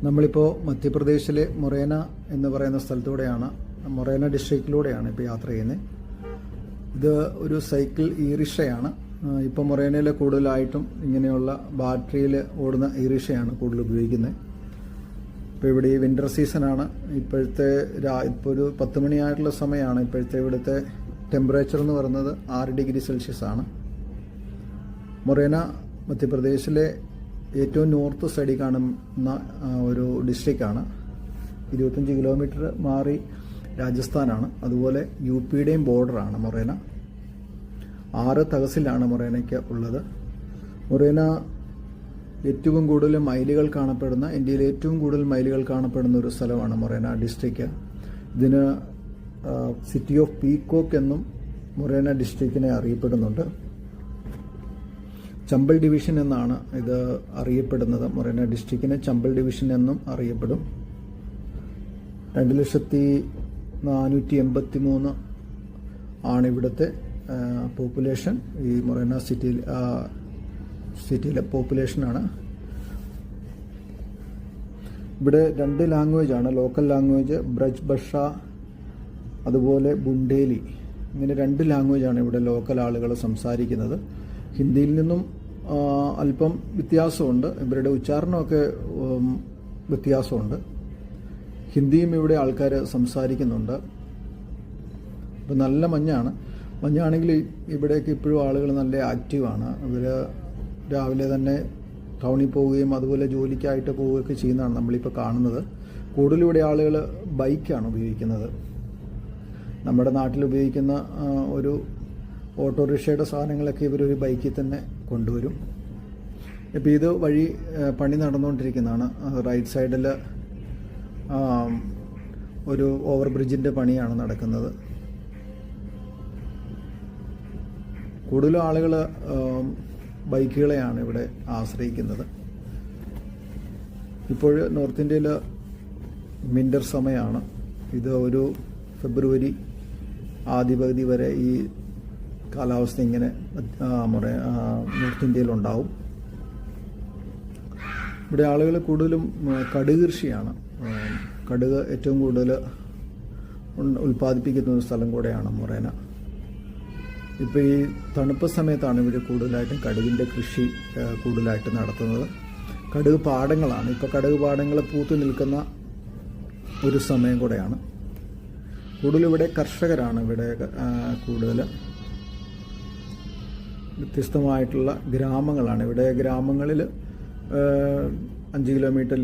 നമ്മളിപ്പോൾ മധ്യപ്രദേശിലെ മൊറേന എന്ന് പറയുന്ന സ്ഥലത്തൂടെയാണ്, മൊറേന ഡിസ്ട്രിക്റ്റിലൂടെയാണ് ഇപ്പോൾ യാത്ര ചെയ്യുന്നത്. ഇത് ഒരു സൈക്കിൾ ഇ റിക്ഷയാണ്. ഇപ്പോൾ മൊറേനയിൽ കൂടുതലായിട്ടും ഇങ്ങനെയുള്ള ബാറ്ററിയിൽ ഓടുന്ന ഇ റിക്ഷയാണ് കൂടുതൽ ഉപയോഗിക്കുന്നത്. ഇപ്പോൾ ഇവിടെ ഈ വിൻ്റർ സീസണാണ്. ഇപ്പോൾ ഒരു 10 മണിയായിട്ടുള്ള സമയമാണ്. ഇപ്പോഴത്തെ ഇവിടുത്തെ ടെമ്പറേച്ചർ എന്ന് പറയുന്നത് 6 ഡിഗ്രി സെൽഷ്യസ് ആണ്. മൊറേന മധ്യപ്രദേശിലെ ഏറ്റവും നോർത്ത് സൈഡിൽ കാണുന്ന ഒരു ഡിസ്ട്രിക്റ്റാണ്. 25 കിലോമീറ്റർ മാറി രാജസ്ഥാനാണ്. അതുപോലെ യു പിയുടെയും ബോർഡറാണ് മൊറേന. 6 തഹസിലാണ് മൊറേനയ്ക്ക് ഉള്ളത്. മൊറേന ഏറ്റവും കൂടുതൽ മൈലുകൾ കാണപ്പെടുന്ന, ഇന്ത്യയിലെ ഏറ്റവും കൂടുതൽ മൈലുകൾ കാണപ്പെടുന്ന ഒരു സ്ഥലമാണ് മൊറേന ഡിസ്ട്രിക്റ്റ്. ഇതിന് സിറ്റി ഓഫ് പീക്കോക്ക് എന്നും മൊറേന ഡിസ്ട്രിക്റ്റിനെ അറിയപ്പെടുന്നുണ്ട്. ചമ്പൽ ഡിവിഷൻ എന്നാണ് ഇത് അറിയപ്പെടുന്നത്. മൊറേന ഡിസ്ട്രിക്റ്റിനെ ചമ്പൽ ഡിവിഷൻ എന്നും അറിയപ്പെടും. 2,483,000 ആണ് ഇവിടുത്തെ പോപ്പുലേഷൻ. ഈ മൊറേന സിറ്റിയിലെ പോപ്പുലേഷനാണ്. ഇവിടെ 2 ലാംഗ്വേജാണ് ലോക്കൽ ലാംഗ്വേജ്, ബ്രജ് ഭാഷ, അതുപോലെ ബുണ്ടേലി. ഇങ്ങനെ 2 ലാംഗ്വേജാണ് ഇവിടെ ലോക്കൽ ആളുകൾ സംസാരിക്കുന്നത്. ഹിന്ദിയിൽ നിന്നും അല്പം വ്യത്യാസമുണ്ട്. ഇവരുടെ ഉച്ചാരണമൊക്കെ വ്യത്യാസമുണ്ട്. ഹിന്ദിയും ഇവിടെ ആൾക്കാർ സംസാരിക്കുന്നുണ്ട്. ഇപ്പം നല്ല മഞ്ഞാണെങ്കിൽ ഇവിടേക്ക് ഇപ്പോഴും ആളുകൾ നല്ല ആക്റ്റീവാണ്. ഇവർ രാവിലെ തന്നെ ടൗണിൽ പോവുകയും അതുപോലെ ജോലിക്കായിട്ട് പോവുകയൊക്കെ ചെയ്യുന്നതാണ് നമ്മളിപ്പോൾ കാണുന്നത്. കൂടുതലും ഇവിടെ ആളുകൾ ബൈക്കാണ് ഉപയോഗിക്കുന്നത്. നമ്മുടെ നാട്ടിൽ ഉപയോഗിക്കുന്ന ഒരു ഓട്ടോറിക്ഷയുടെ സാധനങ്ങളൊക്കെ ഇവരൊരു ബൈക്കിൽ തന്നെ കൊണ്ടുവരും. ഇപ്പോൾ ഇത് വഴി പണി നടന്നുകൊണ്ടിരിക്കുന്നതാണ്. റൈറ്റ് സൈഡിൽ ഒരു ഓവർ ബ്രിഡ്ജിൻ്റെ പണിയാണ് നടക്കുന്നത്. കൂടുതലും ആളുകൾ ബൈക്കുകളെയാണ് ഇവിടെ ആശ്രയിക്കുന്നത്. ഇപ്പോൾ നോർത്ത് ഇന്ത്യയിൽ വിൻ്റർ സമയമാണ്. ഇത് ഒരു ഫെബ്രുവരി ആദ്യ പകുതി വരെ ഈ കാലാവസ്ഥ ഇങ്ങനെ നോർത്ത് ഇന്ത്യയിലുണ്ടാവും. ഇവിടെ ആളുകൾ കൂടുതലും കടുക് കൃഷിയാണ്. കടുക് ഏറ്റവും കൂടുതൽ ഉൽപ്പാദിപ്പിക്കുന്ന ഒരു സ്ഥലം കൂടെയാണ് മൊറേന. ഇപ്പോൾ ഈ തണുപ്പ് സമയത്താണ് ഇവർ കൂടുതലായിട്ടും കടുകിൻ്റെ കൃഷി കൂടുതലായിട്ട് നടത്തുന്നത്. കടുക് പാടങ്ങളാണ്. ഇപ്പോൾ കടുക് പാടങ്ങൾ പൂത്തു നിൽക്കുന്ന ഒരു സമയം കൂടെയാണ്. കൂടുതലും ഇവിടെ കർഷകരാണ്. ഇവിടെ കൂടുതൽ വ്യത്യസ്തമായിട്ടുള്ള ഗ്രാമങ്ങളാണ്. ഇവിടെ ഗ്രാമങ്ങളിൽ 5 കിലോമീറ്റർ